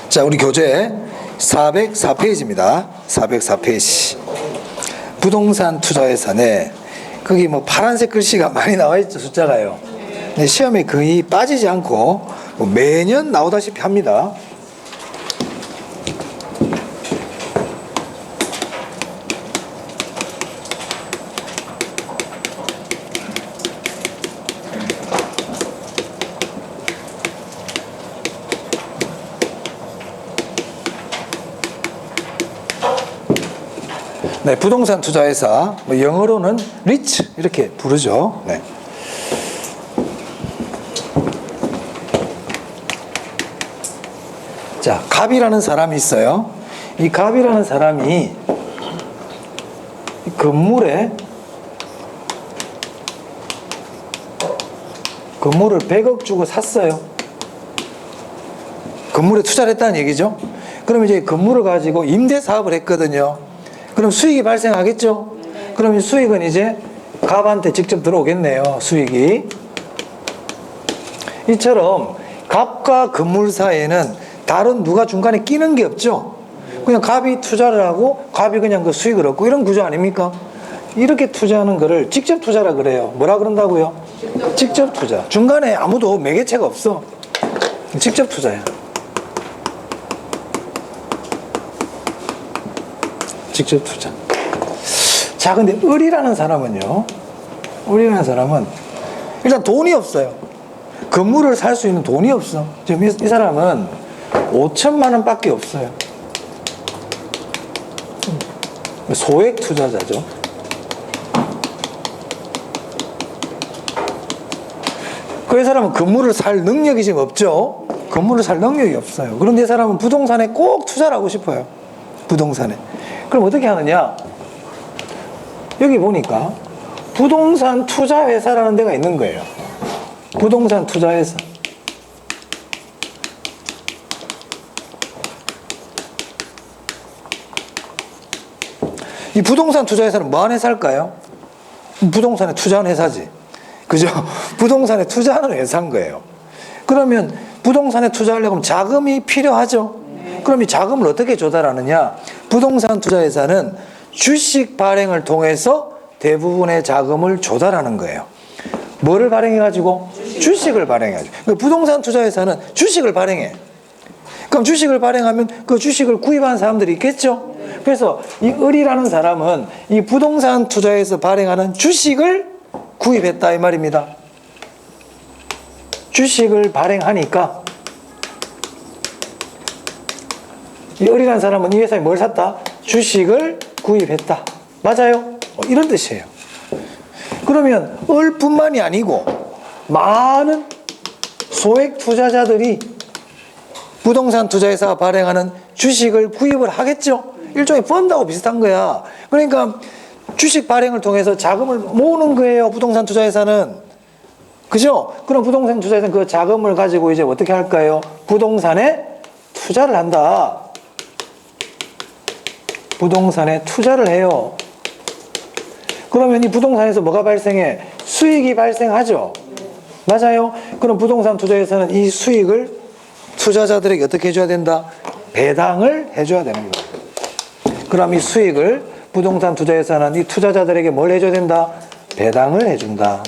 자, 우리 교재 404페이지입니다. 404페이지. 부동산 투자 예산에 거기 뭐 파란색 글씨가 많이 나와 있죠, 숫자가요. 근데 시험에 거의 빠지지 않고 뭐 매년 나오다시피 합니다. 네, 부동산 투자회사, 뭐 영어로는 리츠 이렇게 부르죠. 네. 자, 갑이라는 사람이 있어요. 이 갑이라는 사람이 건물을 100억 주고 샀어요. 건물에 투자를 했다는 얘기죠. 그럼 이제 건물을 가지고 임대 사업을 했거든요. 그럼 수익이 발생하겠죠? 그럼 이 수익은 이제 갑한테 직접 들어오겠네요. 수익이. 이처럼 갑과 건물 사이에는 다른 누가 중간에 끼는 게 없죠. 그냥 갑이 투자를 하고 갑이 그냥 그 수익을 얻고 이런 구조 아닙니까? 이렇게 투자하는 거를 직접 투자라 그래요. 뭐라 그런다고요? 직접 투자. 중간에 아무도 매개체가 없어. 직접 투자야. 직접 투자. 자, 근데 을이라는 사람은요. 을이라는 사람은 일단 돈이 없어요. 건물을 살 수 있는 돈이 없어. 지금 이 사람은 5천만 원밖에 없어요. 소액 투자자죠. 그 사람은 건물을 살 능력이 지금 없죠. 건물을 살 능력이 없어요. 그런데 이 사람은 부동산에 꼭 투자를 하고 싶어요. 부동산에. 그럼 어떻게 하느냐? 여기 보니까 부동산 투자회사라는 데가 있는 거예요. 부동산 투자회사. 이 부동산 투자회사는 뭐 하는 회사일까요? 부동산에 투자하는 회사지. 그죠? 부동산에 투자하는 회사인 거예요. 그러면 부동산에 투자하려면 자금이 필요하죠? 그럼 이 자금을 어떻게 조달하느냐? 부동산 투자회사는 주식 발행을 통해서 대부분의 자금을 조달하는 거예요. 뭐를 발행해가지고? 주식을 발행해가지고. 부동산 투자회사는 주식을 발행해. 그럼 주식을 발행하면 그 주식을 구입하는 사람들이 있겠죠? 그래서 이 을이라는 사람은 이 부동산 투자에서 발행하는 주식을 구입했다 이 말입니다. 주식을 발행하니까 이 을이라는 사람은 이 회사에 뭘 샀다? 주식을 구입했다. 맞아요? 이런 뜻이에요. 그러면 을뿐만이 아니고 많은 소액 투자자들이 부동산 투자회사가 발행하는 주식을 구입을 하겠죠? 일종의 펀드하고 비슷한 거야. 그러니까 주식 발행을 통해서 자금을 모으는 거예요. 부동산 투자회사는. 그죠? 그럼 부동산 투자회사는 그 자금을 가지고 이제 어떻게 할까요? 부동산에 투자를 한다. 부동산에 투자를 해요. 그러면 이 부동산에서 뭐가 발생해? 수익이 발생하죠. 맞아요. 그럼 부동산 투자에서는 이 수익을 투자자들에게 어떻게 해줘야 된다? 배당을 해줘야 되는 거예요. 그럼 이 수익을 부동산 투자에서는 이 투자자들에게 뭘 해줘야 된다? 배당을 해준다.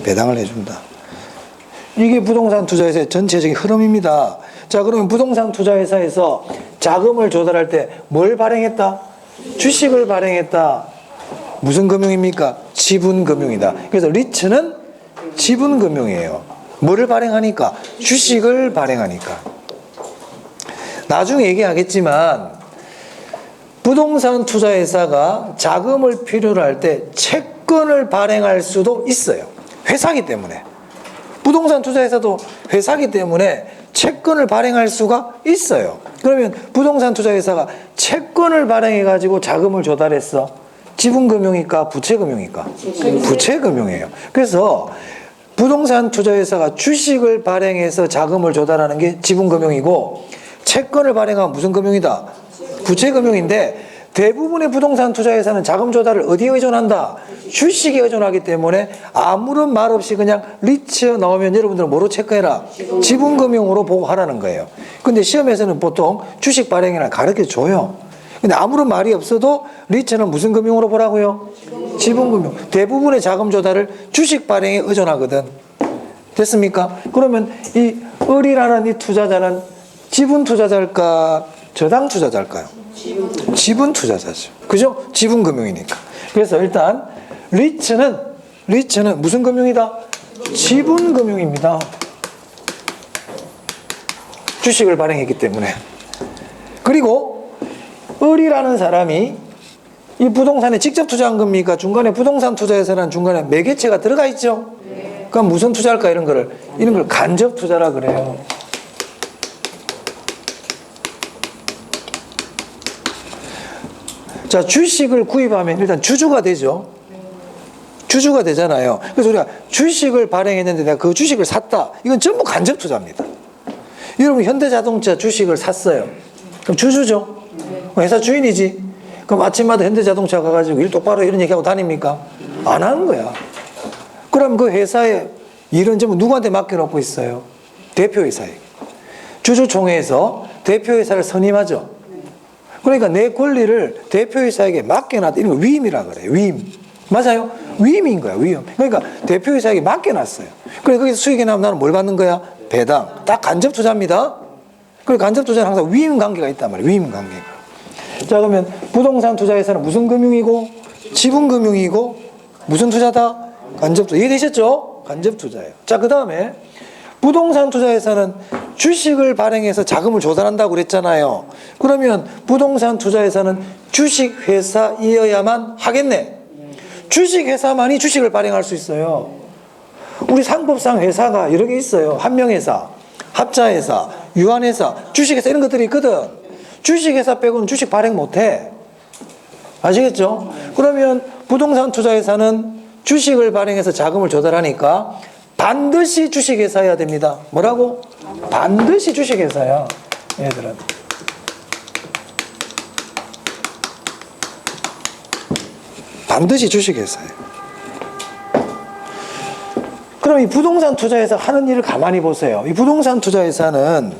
배당을 해준다. 이게 부동산 투자회사의 전체적인 흐름입니다. 자, 그러면 부동산 투자회사에서 자금을 조달할 때 뭘 발행했다? 주식을 발행했다. 무슨 금융입니까? 지분금융이다. 그래서 리츠는 지분금융이에요. 뭐를 발행하니까? 주식을 발행하니까. 나중에 얘기하겠지만 부동산 투자회사가 자금을 필요로 할 때 채권을 발행할 수도 있어요. 회사기 때문에. 부동산 투자회사도 회사기 때문에 채권을 발행할 수가 있어요. 그러면 부동산 투자회사가 채권을 발행해가지고 자금을 조달했어. 지분금융일까? 부채금융일까? 부채금융이에요. 그래서 부동산 투자회사가 주식을 발행해서 자금을 조달하는 게 지분금융이고 채권을 발행하면 무슨 금융이다? 부채금융인데 대부분의 부동산 투자회사는 자금 조달을 어디에 의존한다? 주식에 의존하기 때문에 아무런 말 없이 그냥 리츠 나오면 여러분들은 뭐로 체크해라? 지분금융으로 보고 하라는 거예요. 근데 시험에서는 보통 주식 발행이나 가르쳐 줘요. 근데 아무런 말이 없어도 리츠는 무슨 금융으로 보라고요? 지분금융. 대부분의 자금 조달을 주식 발행에 의존하거든. 됐습니까? 그러면 이 을이라는 이 투자자는 지분 투자자일까? 저당 투자자일까요? 지분 투자자죠. 그죠? 지분 금융이니까. 그래서 일단 리츠는 무슨 금융이다? 지분 금융입니다. 주식을 발행했기 때문에. 그리고 을이라는 사람이 이 부동산에 직접 투자한 겁니까? 중간에 부동산 투자에서는 중간에 매개체가 들어가 있죠? 그럼 무슨 투자일까? 이런 걸 간접 투자라 그래요. 자, 주식을 구입하면 일단 주주가 되죠. 주주가 되잖아요. 그래서 우리가 주식을 발행했는데 내가 그 주식을 샀다. 이건 전부 간접 투자입니다. 여러분 현대자동차 주식을 샀어요. 그럼 주주죠. 회사 주인이지. 그럼 아침마다 현대자동차 가가지고 일 똑바로 이런 얘기하고 다닙니까? 안 하는 거야. 그럼 그 회사의 일은 전부 누구한테 맡겨놓고 있어요? 대표이사에게. 주주총회에서 대표이사를 선임하죠. 그러니까 내 권리를 대표이사에게 맡겨놨다. 이런 거 위임이라 그래요. 위임. 맞아요? 위임인 거야. 위임. 그러니까 대표이사에게 맡겨놨어요. 그래 거기서 수익이 나면 나는 뭘 받는 거야? 배당. 딱 간접 투자입니다. 그리고 간접 투자는 항상 위임 관계가 있단 말이에요. 위임 관계가. 자, 그러면 부동산 투자에서는 무슨 금융이고 지분 금융이고 무슨 투자다? 간접 투자. 이해되셨죠? 간접 투자예요. 자, 그 다음에 부동산 투자에서는 주식을 발행해서 자금을 조달한다고 그랬잖아요. 그러면 부동산 투자에서는 주식회사이어야만 하겠네. 주식회사만이 주식을 발행할 수 있어요. 우리 상법상 회사가 여러 개 있어요. 한명회사, 합자회사, 유한회사, 주식회사 이런 것들이 있거든. 주식회사 빼고는 주식 발행 못해. 아시겠죠? 그러면 부동산 투자회사는 주식을 발행해서 자금을 조달하니까 반드시 주식회사여야 됩니다. 뭐라고? 반드시 주식회사야. 얘들은. 반드시 주식회사예요. 그럼 이 부동산 투자회사 하는 일을 가만히 보세요. 이 부동산 투자회사는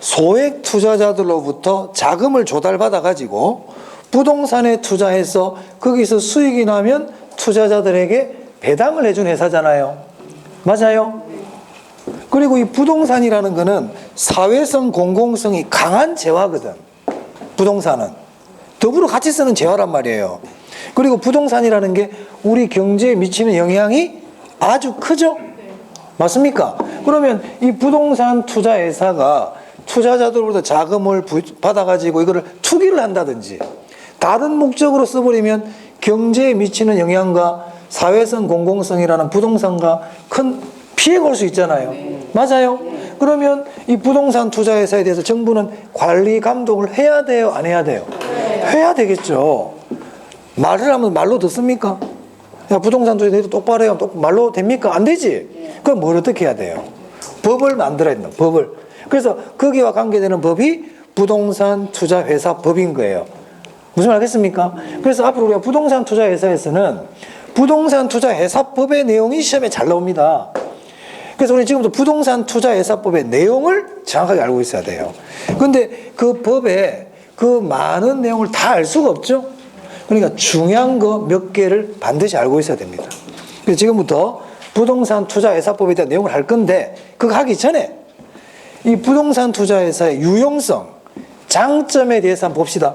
소액 투자자들로부터 자금을 조달받아가지고 부동산에 투자해서 거기서 수익이 나면 투자자들에게 배당을 해준 회사잖아요. 맞아요? 그리고 이 부동산이라는 거는 사회성, 공공성이 강한 재화거든. 부동산은. 더불어 같이 쓰는 재화란 말이에요. 그리고 부동산이라는 게 우리 경제에 미치는 영향이 아주 크죠? 맞습니까? 그러면 이 부동산 투자회사가 투자자들로부터 자금을 받아가지고 이거를 투기를 한다든지 다른 목적으로 써버리면 경제에 미치는 영향과 사회성, 공공성이라는 부동산과 큰 피해가 올 수 있잖아요. 맞아요? 그러면 이 부동산 투자회사에 대해서 정부는 관리 감독을 해야 돼요? 안 해야 돼요? 해야 되겠죠. 말을 하면 말로 듣습니까? 야, 부동산 투자에 대해서 똑바로 해요. 말로 됩니까? 안 되지. 그럼 뭘 어떻게 해야 돼요? 법을 만들어야 된다. 법을. 그래서 거기와 관계되는 법이 부동산 투자회사 법인 거예요. 무슨 말 하겠습니까? 그래서 앞으로 우리가 부동산 투자회사에서는 부동산 투자회사법의 내용이 시험에 잘 나옵니다. 그래서 우리 지금부터 부동산 투자회사법의 내용을 정확하게 알고 있어야 돼요. 그런데 그 법에 그 많은 내용을 다 알 수가 없죠. 그러니까 중요한 거 몇 개를 반드시 알고 있어야 됩니다. 그래서 지금부터 부동산 투자회사법에 대한 내용을 할 건데 그거 하기 전에 이 부동산 투자회사의 유용성, 장점에 대해서 한번 봅시다.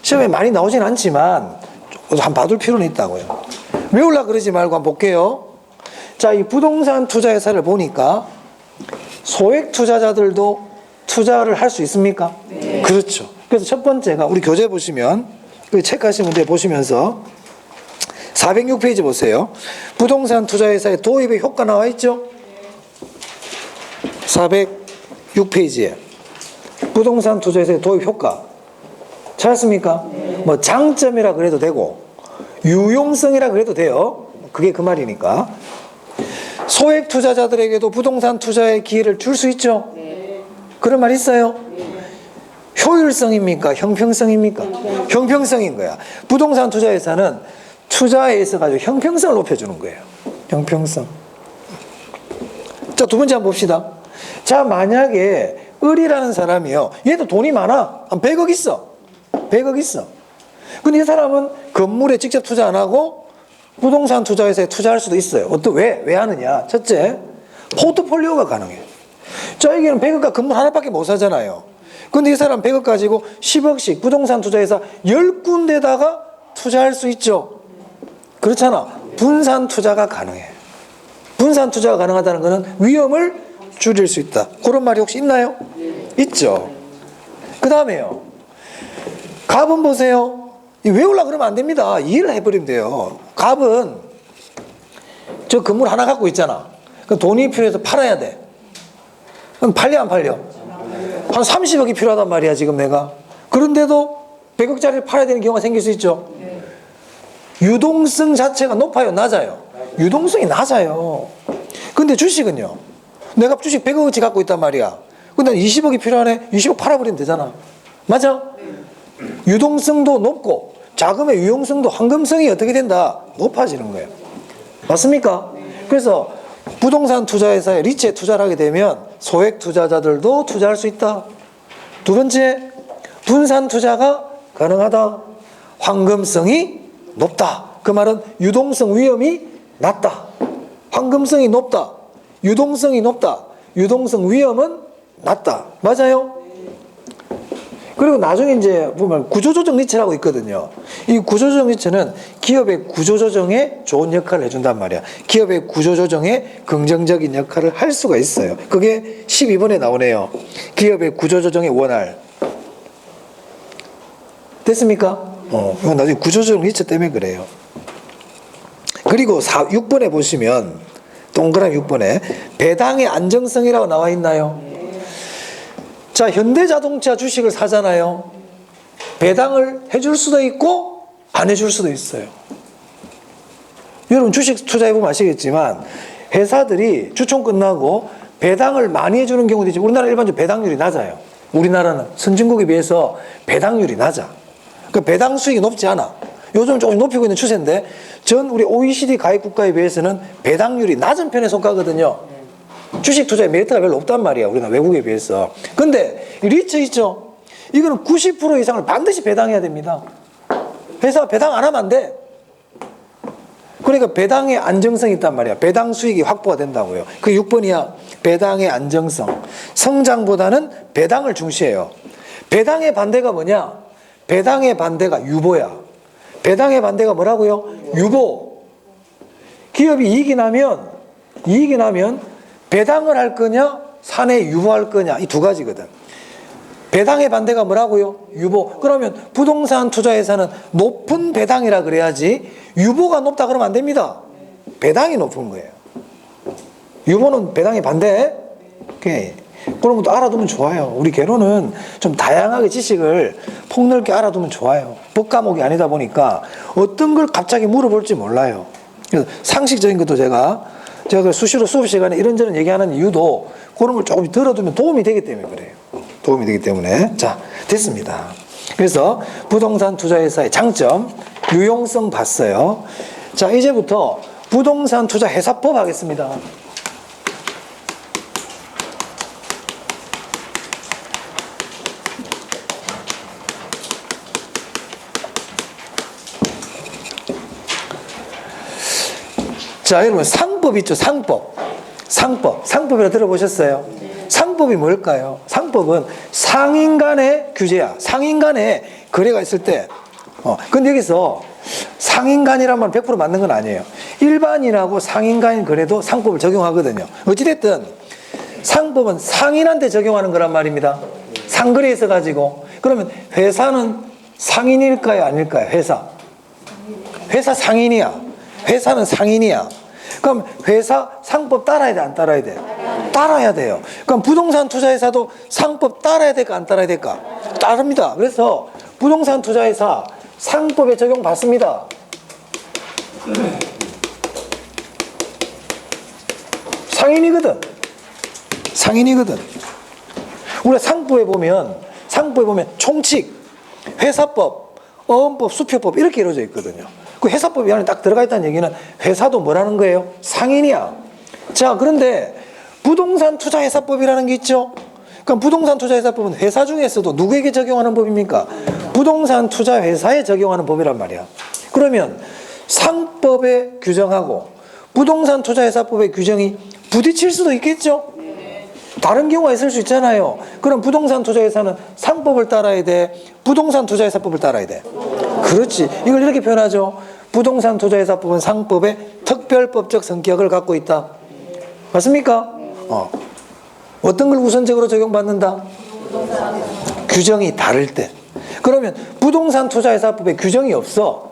시험에 많이 나오진 않지만 한번 봐둘 필요는 있다고요. 외우려고 그러지 말고 한번 볼게요. 자, 이 부동산 투자회사를 보니까 소액 투자자들도 투자를 할 수 있습니까? 네. 그렇죠. 그래서 첫 번째가 우리 교재 보시면 체크하신 문제 보시면서 406페이지 보세요. 부동산 투자회사의 도입의 효과 나와 있죠? 406페이지에 부동산 투자회사의 도입 효과 찾았습니까? 뭐 장점이라 그래도 되고 유용성이라 그래도 돼요. 그게 그 말이니까. 소액 투자자들에게도 부동산 투자의 기회를 줄 수 있죠? 그런 말 있어요? 효율성입니까? 형평성입니까? 형평성인 거야. 부동산 투자에서는 투자에 있어가지고 형평성을 높여주는 거예요. 형평성. 자, 두 번째 한번 봅시다. 자, 만약에 을이라는 사람이요. 얘도 돈이 많아. 한 100억 있어. 100억 있어. 근데 이 사람은 건물에 직접 투자 안 하고 부동산 투자회사에 투자할 수도 있어요. 왜 하느냐? 첫째, 포트폴리오가 가능해요. 자, 여기는 100억과 건물 하나밖에 못 사잖아요. 근데 이 사람 100억 가지고 10억씩 부동산 투자회사 10군데다가 투자할 수 있죠. 그렇잖아. 분산 투자가 가능해. 분산 투자가 가능하다는 것은 위험을 줄일 수 있다. 그런 말이 혹시 있나요? 있죠. 그 다음에요. 갑은 보세요. 외우려고 그러면 안 됩니다. 이해를 해버리면 돼요. 갑은 저 건물 하나 갖고 있잖아. 그 돈이 필요해서 팔아야 돼. 그럼 팔려 안 팔려? 한 30억이 필요하단 말이야 지금 내가. 그런데도 100억짜리를 팔아야 되는 경우가 생길 수 있죠. 유동성 자체가 높아요? 낮아요? 유동성이 낮아요. 근데 주식은요. 내가 주식 100억어치 갖고 있단 말이야. 근데 20억이 필요하네. 20억 팔아버리면 되잖아. 맞아? 유동성도 높고 자금의 유용성도 황금성이 어떻게 된다? 높아지는 거예요. 맞습니까? 그래서 부동산 투자회사에 리츠에 투자를 하게 되면 소액 투자자들도 투자할 수 있다. 두 번째, 분산 투자가 가능하다. 황금성이 높다. 그 말은 유동성 위험이 낮다. 황금성이 높다. 유동성이 높다. 유동성 위험은 낮다. 맞아요? 그리고 나중에 이제 보면 구조조정 리츠라고 있거든요. 이 구조조정 리츠는 기업의 구조조정에 좋은 역할을 해준단 말이야. 기업의 구조조정에 긍정적인 역할을 할 수가 있어요. 그게 12번에 나오네요. 기업의 구조조정의 원활. 됐습니까? 이건 나중에 구조조정 리츠 때문에 그래요. 그리고 6번에 보시면 동그라미 6번에 배당의 안정성이라고 나와 있나요? 자, 현대자동차 주식을 사잖아요. 배당을 해줄 수도 있고 안 해줄 수도 있어요. 여러분 주식 투자해보면 아시겠지만 회사들이 주총 끝나고 배당을 많이 해주는 경우도 있지. 우리나라 일반적으로 배당률이 낮아요. 우리나라는 선진국에 비해서 배당률이 낮아. 그러니까 배당 수익이 높지 않아. 요즘 조금 높이고 있는 추세인데 전 우리 OECD 가입 국가에 비해서는 배당률이 낮은 편에 속하거든요. 주식 투자의 메리트가 별로 없단 말이야. 우리나라 외국에 비해서. 근데 리츠 있죠. 이거는 90% 이상을 반드시 배당해야 됩니다. 회사가 배당 안 하면 안 돼. 그러니까 배당의 안정성이 있단 말이야. 배당 수익이 확보가 된다고요. 그 6번이야. 배당의 안정성. 성장보다는 배당을 중시해요. 배당의 반대가 뭐냐? 배당의 반대가 유보야. 배당의 반대가 뭐라고요? 유보. 기업이 이익이 나면 배당을 할 거냐, 사내에 유보할 거냐, 이 두 가지거든. 배당의 반대가 뭐라고요? 유보. 그러면 부동산 투자회사는 높은 배당이라 그래야지 유보가 높다 그러면 안 됩니다. 배당이 높은 거예요. 유보는 배당의 반대. 오케이. 그런 것도 알아두면 좋아요. 우리 개론은 좀 다양하게 지식을 폭넓게 알아두면 좋아요. 법 과목이 아니다 보니까 어떤 걸 갑자기 물어볼지 몰라요. 그래서 상식적인 것도 제가 수시로 수업 시간에 이런저런 얘기하는 이유도 그런 걸 조금 들어두면 도움이 되기 때문에 그래요. 도움이 되기 때문에. 자, 됐습니다. 그래서 부동산 투자회사의 장점, 유용성 봤어요. 자, 이제부터 부동산 투자 회사법 하겠습니다. 자, 여러분 상법 있죠? 상법이라 들어보셨어요? 상법이 뭘까요? 상법은 상인 간의 규제야. 상인 간의 거래가 있을 때 근데 여기서 상인 간이란 말 100% 맞는 건 아니에요. 일반인하고 상인 간인 거래도 상법을 적용하거든요. 어찌됐든 상법은 상인한테 적용하는 거란 말입니다. 상거래에 있어가지고. 그러면 회사는 상인일까요? 아닐까요? 회사 상인이야. 회사는 상인이야. 그럼 회사 상법 따라야 돼? 안 따라야 돼? 따라야 돼요. 그럼 부동산 투자회사도 상법 따라야 될까? 안 따라야 될까? 따릅니다. 그래서 부동산 투자회사 상법에 적용 받습니다. 상인이거든. 우리가 상법에 보면 상법에 보면 총칙, 회사법, 어원법, 수표법 이렇게 이루어져 있거든요. 그 회사법이 안에 딱 들어가 있다는 얘기는 회사도 뭐라는 거예요? 상인이야. 자, 그런데 부동산 투자 회사법이라는 게 있죠. 그럼 부동산 투자 회사법은 회사 중에서도 누구에게 적용하는 법입니까? 부동산 투자 회사에 적용하는 법이란 말이야. 그러면 상법에 규정하고 부동산 투자 회사법의 규정이 부딪힐 수도 있겠죠. 다른 경우가 있을 수 있잖아요. 그럼 부동산 투자 회사는 상법을 따라야 돼? 부동산 투자 회사법을 따라야 돼? 그렇지. 이걸 이렇게 표현하죠. 부동산 투자 회사법은 상법의 특별법적 성격을 갖고 있다. 맞습니까? 어떤 걸 우선적으로 적용받는다? 규정이 다를 때. 그러면 부동산 투자 회사법에 규정이 없어.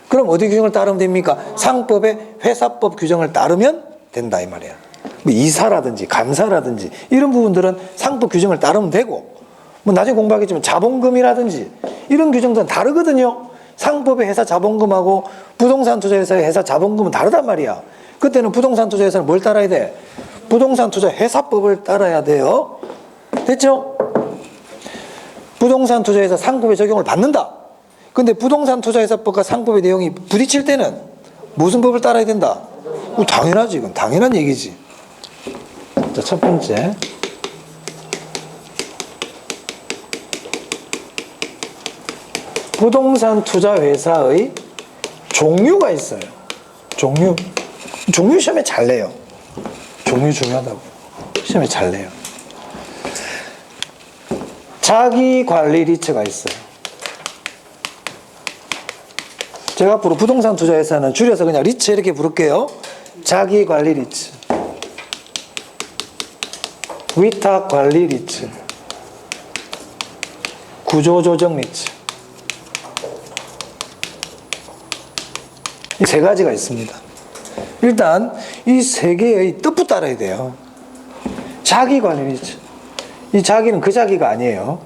그럼 어디 규정을 따르면 됩니까? 상법의 회사법 규정을 따르면 된다 이 말이야. 뭐 이사라든지 감사라든지 이런 부분들은 상법 규정을 따르면 되고, 뭐 나중에 공부하겠지만 자본금이라든지 이런 규정들은 다르거든요. 상법의 회사 자본금하고 부동산 투자 회사의 회사 자본금은 다르단 말이야. 그때는 부동산 투자 회사는 뭘 따라야 돼? 부동산 투자 회사법을 따라야 돼요. 됐죠? 부동산 투자 회사 상법의 적용을 받는다. 근데 부동산 투자 회사법과 상법의 내용이 부딪힐 때는 무슨 법을 따라야 된다? 당연하지. 이건 당연한 얘기지. 자, 첫 번째. 부동산 투자 회사의 종류가 있어요. 종류 시험에 잘 내요. 종류 중요하다고. 시험에 잘 내요. 자기 관리 리츠가 있어요. 제가 앞으로 부동산 투자 회사는 줄여서 그냥 리츠 이렇게 부를게요. 자기 관리 리츠, 위탁 관리 리츠, 구조 조정 리츠. 이 세 가지가 있습니다. 일단 이 세 개의 뜻부 따라야 돼요. 자기 관리 리츠. 이 자기는 그 자기가 아니에요.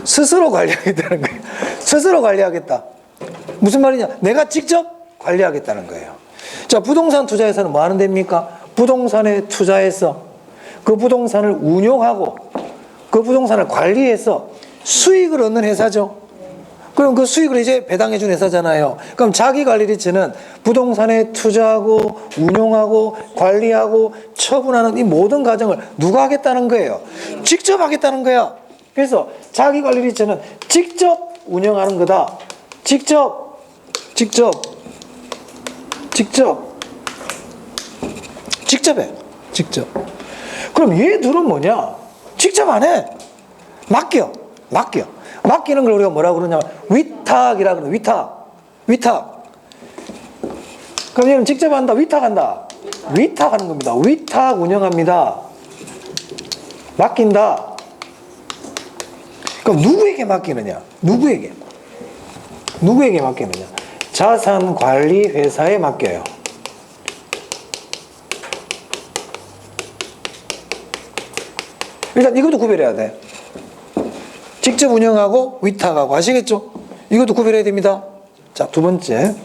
스스로 관리하겠다는 거예요. 스스로 관리하겠다. 무슨 말이냐? 내가 직접 관리하겠다는 거예요. 자, 부동산 투자에서는 뭐 하는 데입니까? 부동산에 투자해서 그 부동산을 운용하고 그 부동산을 관리해서 수익을 얻는 회사죠. 그럼 그 수익을 이제 배당해 준 회사잖아요. 그럼 자기 관리 리츠는 부동산에 투자하고 운용하고 관리하고 처분하는 이 모든 과정을 누가 하겠다는 거예요? 직접 하겠다는 거야. 그래서 자기 관리 리츠는 직접 운영하는 거다. 직접 해. 직접. 그럼 얘들은 뭐냐? 직접 안 해. 맡겨. 맡기는 걸 우리가 뭐라고 그러냐면 위탁이라 그러는 위탁. 그럼 얘는 직접 한다, 위탁한다. 위탁하는 겁니다. 위탁 운영합니다. 맡긴다. 그럼 누구에게 맡기느냐? 누구에게 맡기느냐? 자산관리회사에 맡겨요. 일단 이것도 구별해야 돼. 직접 운영하고 위탁하고. 아시겠죠? 이것도 구별해야 됩니다. 자, 두 번째.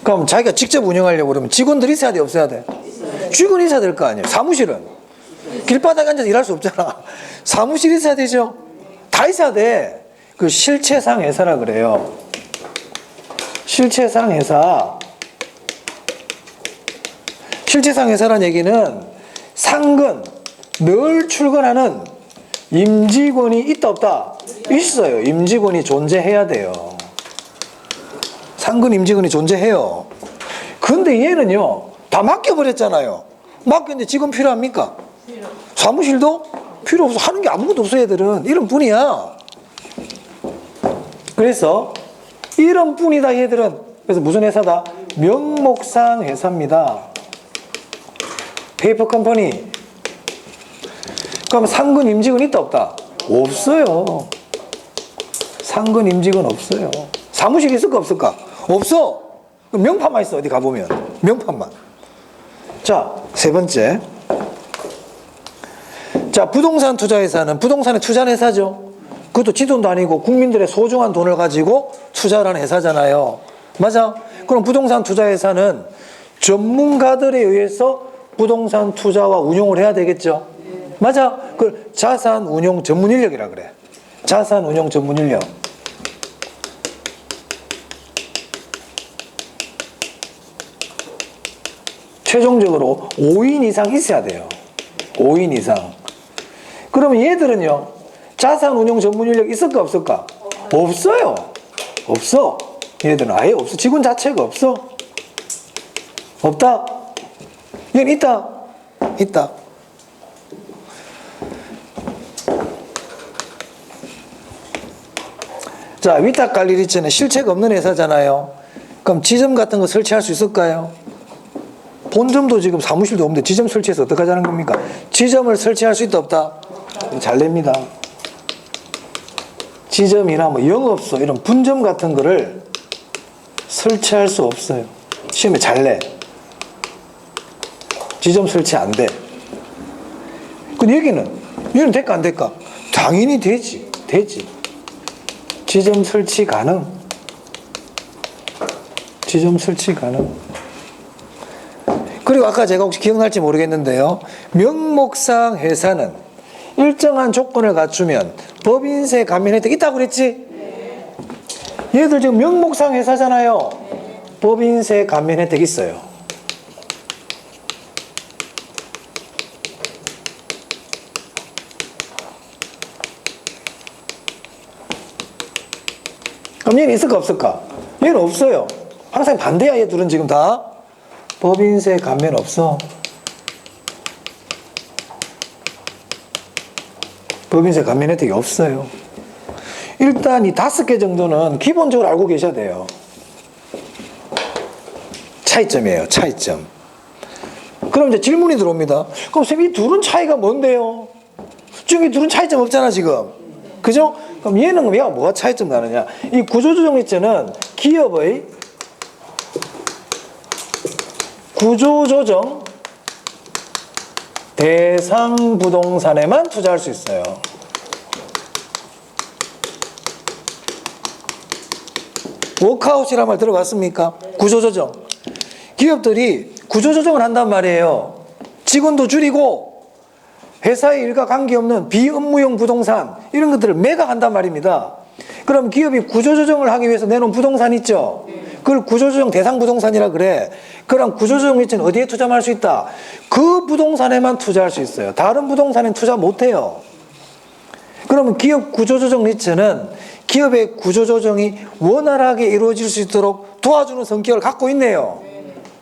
그럼 자기가 직접 운영하려고 그러면 직원들이 있어야 돼, 없어야 돼? 직원이 있어야 될 거 아니에요. 사무실은 길바닥에 앉아서 일할 수 없잖아. 사무실이 있어야 되죠. 다 있어야 돼. 그 실체상 회사라 그래요. 실체상 회사란 얘기는 상근, 늘 출근하는 임직원이 있다 없다? 있어요. 임직원이 존재해야 돼요. 상근 임직원이 존재해요. 근데 얘는요, 다 맡겨버렸잖아요. 맡겼는데 직원 필요합니까? 사무실도 필요 없어. 하는 게 아무것도 없어. 얘들은 이런 뿐이야. 그래서 이런 뿐이다 얘들은. 그래서 무슨 회사다? 명목상 회사입니다. 페이퍼 컴퍼니. 그럼 상근 임직원 있다 없다? 없어요. 상근 임직원 없어요. 사무실 있을까 없을까? 없어. 명판만 있어. 어디 가보면 명판만. 자, 세 번째. 자, 부동산 투자회사는 부동산에 투자하는 회사죠. 그것도 지돈도 아니고 국민들의 소중한 돈을 가지고 투자를 하는 회사잖아요. 맞아? 그럼 부동산 투자회사는 전문가들에 의해서 부동산 투자와 운용을 해야 되겠죠. 맞아. 그걸 자산 운용 전문 인력이라 그래. 자산 운용 전문 인력. 최종적으로 5인 이상 있어야 돼요. 5인 이상. 그러면 얘들은요, 자산 운용 전문 인력 있을까 없을까? 없어요. 없어. 얘들은 아예 없어. 직원 자체가 없어. 없다. 얘는 있다. 있다. 자, 위탁관리리츠는 실체가 없는 회사잖아요. 그럼 지점 같은 거 설치할 수 있을까요? 본점도 지금 사무실도 없는데 지점 설치해서 어떻게 하자는 겁니까? 지점을 설치할 수 있다 없다? 잘 냅니다. 지점이나 뭐 영업소 이런 분점 같은 거를 설치할 수 없어요. 시험에 잘 내. 지점 설치 안 돼. 근데 얘는 될까 안 될까? 당연히 되지. 되지. 지점 설치 가능. 지점 설치 가능. 그리고 아까 제가 혹시 기억날지 모르겠는데요. 명목상 회사는 일정한 조건을 갖추면 법인세 감면 혜택 있다고 그랬지? 얘들 지금 명목상 회사잖아요. 법인세 감면 혜택 있어요. 그럼 얘는 있을까 없을까? 얘는 없어요. 항상 반대야. 얘들은 지금 다 법인세 감면 없어. 법인세 감면 혜택이 없어요. 일단 이 5개 정도는 기본적으로 알고 계셔야 돼요. 차이점이에요. 차이점. 그럼 이제 질문이 들어옵니다. 그럼 선생님 이 둘은 차이가 뭔데요? 지금 이 둘은 차이점 없잖아 지금. 그죠? 그럼 얘는 얘가 뭐가 차이점 나느냐? 이 구조조정리츠는 기업의 구조조정 대상 부동산에만 투자할 수 있어요. 워크아웃이란 말 들어봤습니까? 구조조정. 기업들이 구조조정을 한단 말이에요. 직원도 줄이고 회사의 일과 관계없는 비업무용 부동산 이런 것들을 매각한단 말입니다. 그럼 기업이 구조조정을 하기 위해서 내놓은 부동산 있죠? 그걸 구조조정 대상 부동산이라 그래. 그럼 구조조정 리츠는 어디에 투자할 수 있다? 그 부동산에만 투자할 수 있어요. 다른 부동산엔 투자 못해요. 그러면 기업 구조조정 리츠는 기업의 구조조정이 원활하게 이루어질 수 있도록 도와주는 성격을 갖고 있네요.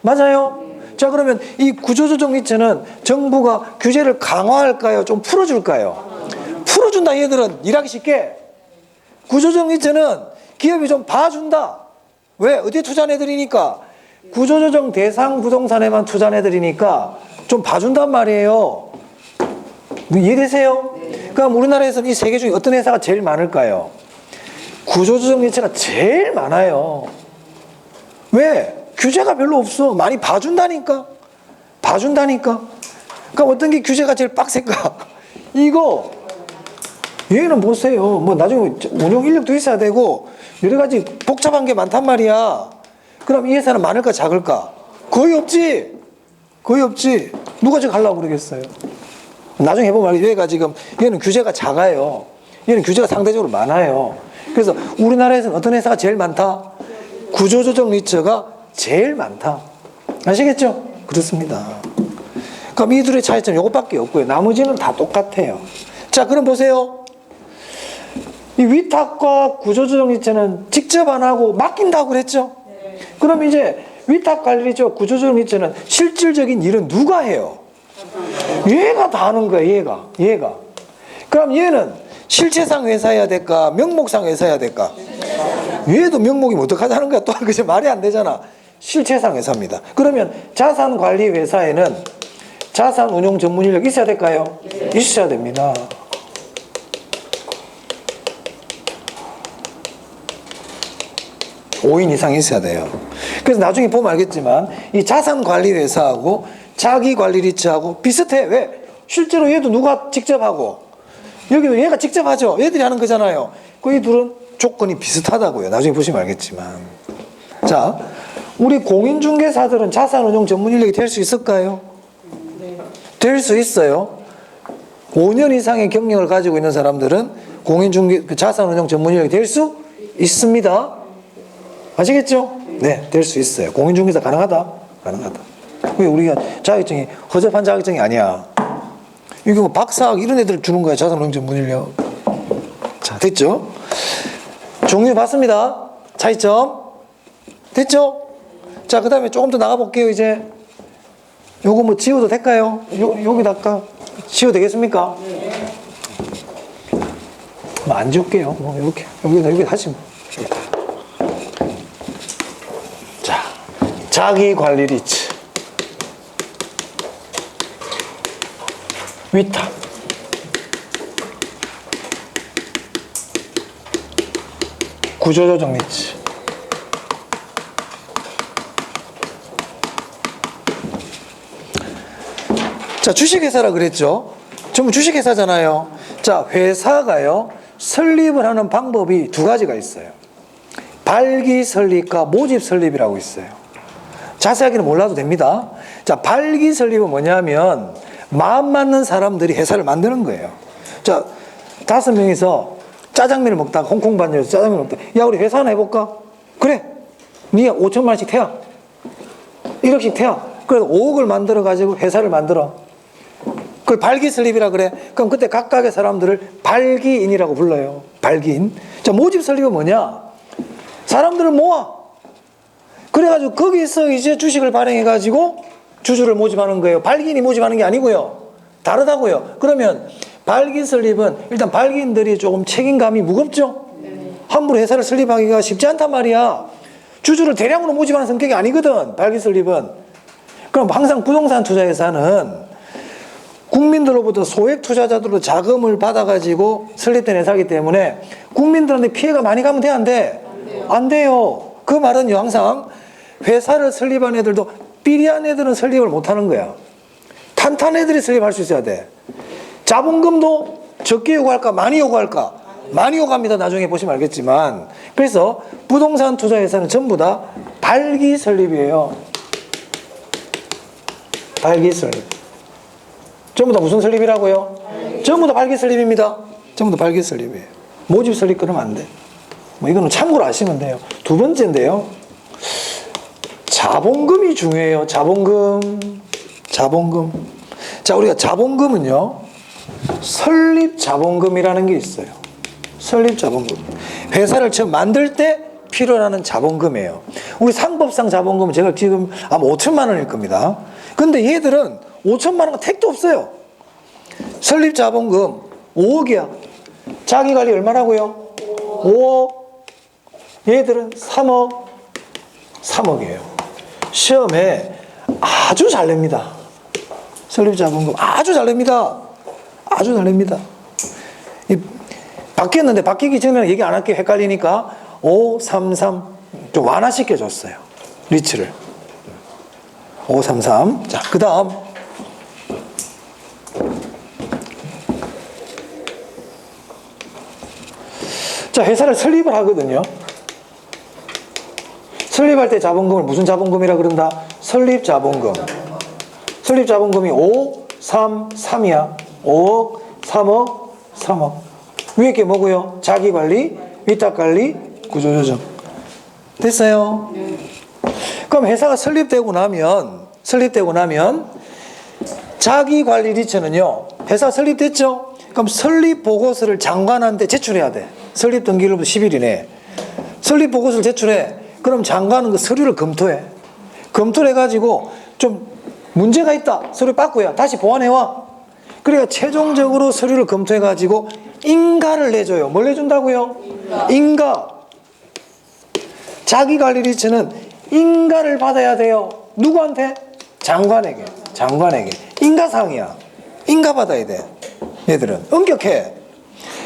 맞아요? 자, 그러면 이 구조조정 리츠는 정부가 규제를 강화할까요? 좀 풀어줄까요? 풀어준다. 얘들은 일하기 쉽게. 구조조정 리츠는 기업이 좀 봐준다. 왜? 어디에 투자해드리니까? 구조조정 대상 부동산에만 투자해드리니까 좀 봐준단 말이에요. 이해되세요? 그럼 우리나라에서는 이 세 개 중에 어떤 회사가 제일 많을까요? 구조조정 리츠가 제일 많아요. 왜? 규제가 별로 없어. 많이 봐준다니까. 봐준다니까. 그럼 어떤 게 규제가 제일 빡셀까? 이거 얘는 보세요. 뭐 나중에 운용 인력도 있어야 되고 여러 가지 복잡한 게 많단 말이야. 그럼 이 회사는 많을까 작을까? 거의 없지. 거의 없지. 누가 지금 하려고 그러겠어요? 나중에 해보면 얘가 지금 얘는 규제가 작아요. 얘는 규제가 상대적으로 많아요. 그래서 우리나라에서는 어떤 회사가 제일 많다? 구조조정 리츠가 제일 많다. 아시겠죠? 그렇습니다. 그럼 이 둘의 차이점 이것밖에 없고요. 나머지는 다 똑같아요. 자, 그럼 보세요. 이 위탁과 구조조정 리츠는 직접 안 하고 맡긴다고 그랬죠? 그럼 이제 위탁관리죠. 구조조정 리츠는 실질적인 일은 누가 해요? 얘가 다 하는 거야. 얘가. 그럼 얘는 실체상 회사여야 될까? 명목상 회사여야 될까? 얘도 명목이 어떡하자는 거야? 또 그게 말이 안 되잖아. 실체상 회사입니다. 그러면 자산관리 회사에는 자산 운용 전문 인력 있어야 될까요? 있어야 됩니다. (5인) 이상 있어야 돼요. 그래서 나중에 보면 알겠지만 이 자산관리 회사하고 자기관리 리츠하고 비슷해. 왜? 실제로 얘도 누가 직접 하고 여기도 얘가 직접 하죠. 얘들이 하는 거잖아요. 그 이 둘은 조건이 비슷하다고요. 나중에 보시면 알겠지만. 자, 우리 공인중개사들은 자산운용 전문 인력이 될 수 있을까요? 될 수 있어요. 5년 이상의 경력을 가지고 있는 사람들은 공인중개 자산운용 전문인력이 될 수 있습니다. 아시겠죠? 네, 될 수 있어요. 공인중개사 가능하다? 가능하다. 왜 우리가 자격증이 허접한 자격증이 아니야. 이게 뭐 박사학 이런 애들 주는 거야, 자산운용 전문인력. 자, 됐죠? 종류 봤습니다. 차이점. 됐죠? 자, 그 다음에 조금 더 나가볼게요, 이제. 요거 뭐 지워도 될까요? 여기다가 지워도 되겠습니까? 뭐 안 지울게요. 뭐, 이렇게. 여기 하시면. 자, 자기관리 리츠. 위탁. 구조조정 리츠. 자, 주식회사라 그랬죠? 전부 주식회사잖아요. 자, 회사가요, 설립을 하는 방법이 두 가지가 있어요. 발기 설립과 모집 설립이라고 있어요. 자세하게는 몰라도 됩니다. 자, 발기 설립은 뭐냐면, 마음 맞는 사람들이 회사를 만드는 거예요. 자, 5명이서 짜장면을 먹다가 홍콩 반열에서 짜장면을 먹다가, 야, 우리 회사 하나 해볼까? 그래. 니가 5천만 원씩 태야. 1억씩 태야. 그래서 5억을 만들어가지고 회사를 만들어. 그걸 발기 설립이라 그래. 그럼 그때 각각의 사람들을 발기인이라고 불러요. 발기인. 자, 모집 설립은 뭐냐? 사람들을 모아. 그래가지고 거기서 이제 주식을 발행해가지고 주주를 모집하는 거예요. 발기인이 모집하는 게 아니고요. 다르다고요. 그러면 발기 설립은 일단 발기인들이 조금 책임감이 무겁죠? 함부로 회사를 설립하기가 쉽지 않단 말이야. 주주를 대량으로 모집하는 성격이 아니거든, 발기 설립은. 그럼 항상 부동산 투자회사는 국민들로부터 소액 투자자들로 자금을 받아가지고 설립된 회사이기 때문에 국민들한테 피해가 많이 가면 돼, 안 돼? 안 돼요. 그 말은요, 항상 회사를 설립한 애들도 삐리한 애들은 설립을 못 하는 거야. 탄탄한 애들이 설립할 수 있어야 돼. 자본금도 적게 요구할까, 많이 요구할까? 많이 요구합니다. 나중에 보시면 알겠지만. 그래서 부동산 투자회사는 전부 다 발기 설립이에요. 발기 설립. 전부 다 무슨 설립이라고요? 전부 다 발기 설립입니다. 전부 다 발기 설립이에요. 모집 설립 그러면 안 돼. 뭐 이거는 참고로 아시면 돼요. 두 번째인데요. 자본금이 중요해요. 자본금. 자본금. 자, 우리가 자본금은요, 설립 자본금이라는 게 있어요. 설립 자본금. 회사를 처음 만들 때 필요로 하는 자본금이에요. 우리 상법상 자본금은 제가 지금 아마 5천만 원일 겁니다. 근데 얘들은 5천만 원가 택도 없어요. 설립 자본금 5억이야. 자기관리 얼마라고요? 5억. 얘들은 3억. 3억이에요. 시험에 아주 잘 냅니다. 설립 자본금 아주 잘 냅니다. 아주 잘 냅니다. 바뀌었는데 바뀌기 전에는 얘기 안 할게요. 헷갈리니까 5, 3, 3 좀 완화시켜줬어요. 리츠를 5, 3, 3. 자, 그 다음 자, 회사를 설립을 하거든요. 설립할 때 자본금을 무슨 자본금이라 그런다? 설립 자본금. 설립 자본금이 5, 3, 3이야. 5억, 3억, 3억. 위에 게 뭐고요? 자기관리, 위탁관리, 구조조정. 됐어요? 그럼 회사가 설립되고 나면 자기관리 리츠는요, 회사 설립됐죠? 그럼 설립 보고서를 장관한테 제출해야 돼. 설립 등기일로부터 10일 이내에. 설립 보고서를 제출해. 그럼 장관은 그 서류를 검토해. 검토를 해가지고 좀 문제가 있다. 서류 바꾸야. 다시 보완해와. 그러니까 최종적으로 서류를 검토해가지고 인가를 내줘요. 뭘 내준다고요? 인가. 자기관리 리츠는 인가를 받아야 돼요. 누구한테? 장관에게. 장관에게. 인가사항이야. 인가 받아야 돼. 얘들은. 엄격해.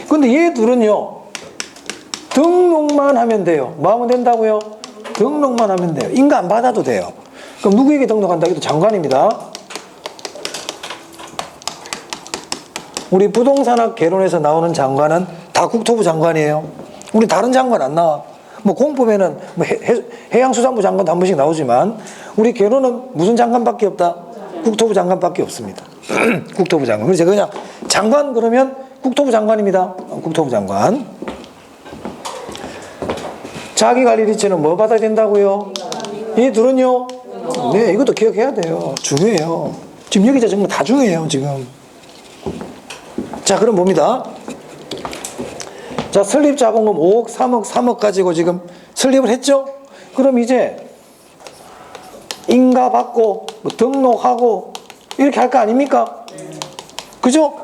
근데 얘들은요, 등록만 하면 돼요. 뭐 하면 된다고요? 등록만 하면 돼요. 인가 안 받아도 돼요. 그럼 누구에게 등록한다? 이것도 장관입니다. 우리 부동산학 개론에서 나오는 장관은 다 국토부 장관이에요. 우리 다른 장관 안 나와. 뭐 공법에는 뭐 해양수산부 장관도 한 번씩 나오지만 우리 개론은 무슨 장관밖에 없다? 국토부 장관밖에 없습니다. 국토부 장관. 그래서 제가 그냥 장관 그러면 국토부 장관입니다. 국토부 장관. 자기관리 리체는 뭐 받아야 된다고요? 이 둘은요? 네, 이것도 기억해야 돼요. 중요해요. 지금 여기자 정말 다 중요해요, 지금. 자, 그럼 뭡니다. 자, 설립 자본금 5억, 3억, 3억 가지고 지금 설립을 했죠? 그럼 이제 인가 받고 뭐 등록하고 이렇게 할 거 아닙니까? 그죠?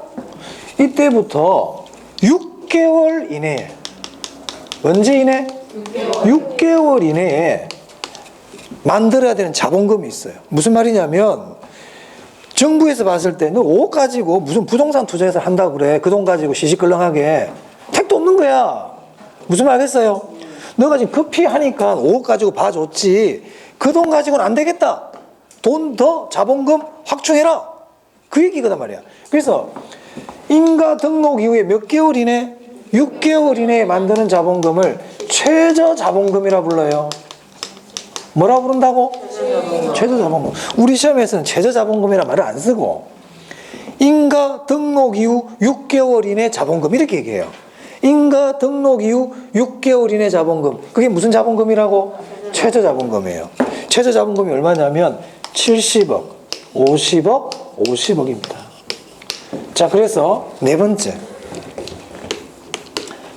이때부터 6개월 이내에 언제 이내? 6개월 이내에 만들어야 되는 자본금이 있어요. 무슨 말이냐면 정부에서 봤을 때는 5억 가지고 무슨 부동산 투자해서 한다고 그래. 그 돈 가지고 시시끌렁하게. 택도 없는 거야. 무슨 말 하겠어요? 너가 지금 급히 하니까 5억 가지고 봐줬지. 그 돈 가지고는 안 되겠다. 돈 더 자본금 확충해라. 그 얘기거든 말이야. 그래서 인가 등록 이후에 몇 개월 이내? 6개월 이내에 만드는 자본금을 최저 자본금이라 불러요. 뭐라 부른다고? 최저 자본금. 우리 시험에서는 최저 자본금이라 말을 안 쓰고 인가 등록 이후 6개월 이내 자본금 이렇게 얘기해요. 인가 등록 이후 6개월 이내 자본금. 그게 무슨 자본금이라고? 최저 자본금이에요. 최저 자본금이 얼마냐면 70억, 50억, 50억입니다. 자, 그래서 네 번째.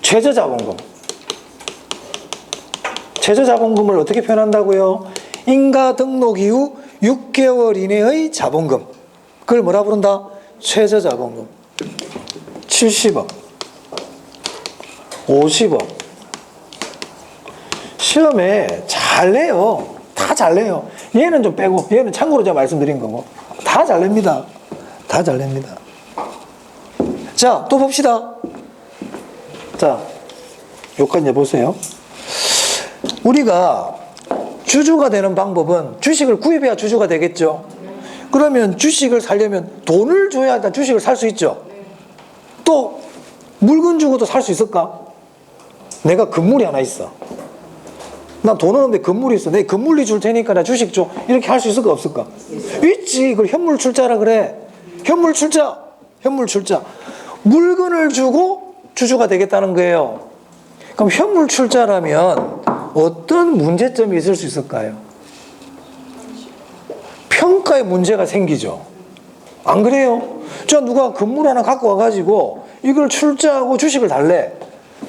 최저 자본금. 최저 자본금을 어떻게 표현한다고요? 인가 등록 이후 6개월 이내의 자본금. 그걸 뭐라 부른다? 최저 자본금. 70억. 50억. 시험에 잘 내요. 다 잘 내요. 얘는 좀 빼고, 얘는 참고로 제가 말씀드린 거고. 다 잘 냅니다. 다 잘 냅니다. 자, 또 봅시다. 자, 여기까지 보세요. 우리가 주주가 되는 방법은 주식을 구입해야 주주가 되겠죠. 그러면 주식을 사려면 돈을 줘야 일단 주식을 살 수 있죠. 또 물건 주고도 살 수 있을까? 내가 건물이 하나 있어. 난 돈 없는데 건물이 있어. 내 건물이 줄 테니까 나 주식 줘. 이렇게 할 수 있을까 없을까? 있지. 그걸 현물 출자라 그래. 현물 출자. 현물 출자. 물건을 주고 주주가 되겠다는 거예요. 그럼 현물 출자라면 어떤 문제점이 있을 수 있을까요? 평가에 문제가 생기죠. 안 그래요? 저 누가 건물 하나 갖고 와가지고 이걸 출자하고 주식을 달래.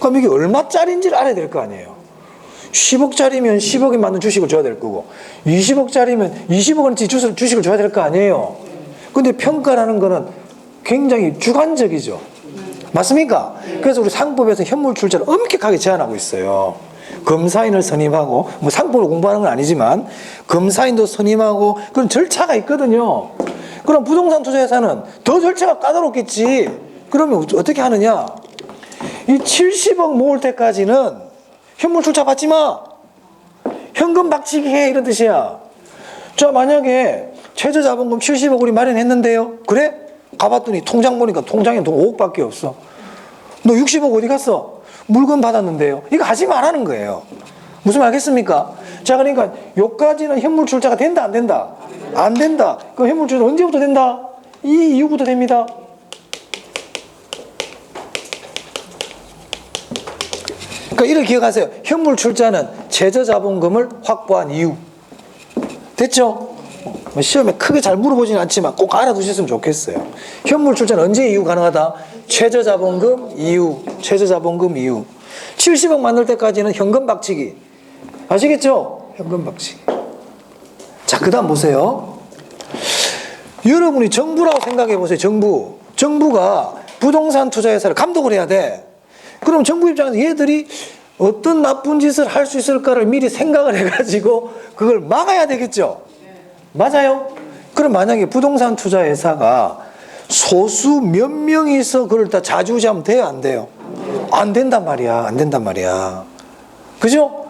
그럼 이게 얼마짜리인지를 알아야 될 거 아니에요. 10억짜리면 10억에 맞는 주식을 줘야 될 거고 20억짜리면 20억원치 주식을 줘야 될 거 아니에요. 근데 평가라는 거는 굉장히 주관적이죠. 맞습니까? 그래서 우리 상법에서 현물 출자를 엄격하게 제한하고 있어요. 검사인을 선임하고 뭐 상법을 공부하는 건 아니지만 검사인도 선임하고 그런 절차가 있거든요. 그럼 부동산 투자회사는 더 절차가 까다롭겠지. 그러면 어떻게 하느냐? 이 70억 모을 때까지는 현물 출자 받지 마. 현금 박치기 해. 이런 뜻이야. 자, 만약에 최저 자본금 70억 우리 마련했는데요. 그래? 가봤더니 통장 보니까 통장에 돈 5억밖에 없어. 너 60억 어디 갔어? 물건 받았는데요. 이거 하지 말라는 거예요. 무슨 말 알겠습니까? 자, 그러니까 여기까지는 현물 출자가 된다 안 된다? 안 된다. 그럼 현물 출자 언제부터 된다? 이 이후부터 됩니다. 그러니까 이를 기억하세요. 현물 출자는 최저 자본금을 확보한 이유. 됐죠? 시험에 크게 잘 물어보지는 않지만 꼭 알아두셨으면 좋겠어요. 현물 출자는 언제 이후 가능하다? 최저 자본금 이후. 최저 자본금 이후. 70억 만들 때까지는 현금 박치기. 아시겠죠? 현금 박치기. 자, 그 다음 보세요. 여러분이 정부라고 생각해 보세요. 정부가 부동산 투자회사를 감독을 해야 돼. 그럼 정부 입장에서 얘들이 어떤 나쁜 짓을 할 수 있을까를 미리 생각을 해가지고 그걸 막아야 되겠죠. 맞아요? 그럼 만약에 부동산 투자회사가 소수 몇 명이서 그걸 다 좌지우지하면 돼요? 안 돼요? 안 된단 말이야. 안 된단 말이야. 그죠?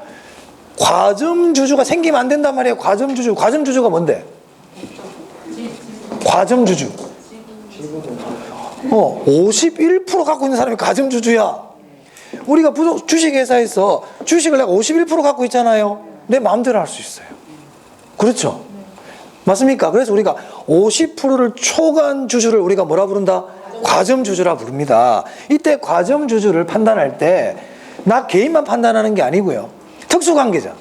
과점주주가 생기면 안 된단 말이에요. 과점주주가 뭔데? 과점주주. 51% 갖고 있는 사람이 과점주주야. 우리가 주식회사에서 주식을 내가 51% 갖고 있잖아요. 내 마음대로 할 수 있어요. 그렇죠? 맞습니까? 그래서 우리가 50%를 초과한 주주를 우리가 뭐라 부른다? 과점주주라 부릅니다. 이때 과점주주를 판단할 때 나 개인만 판단하는 게 아니고요. 특수관계자.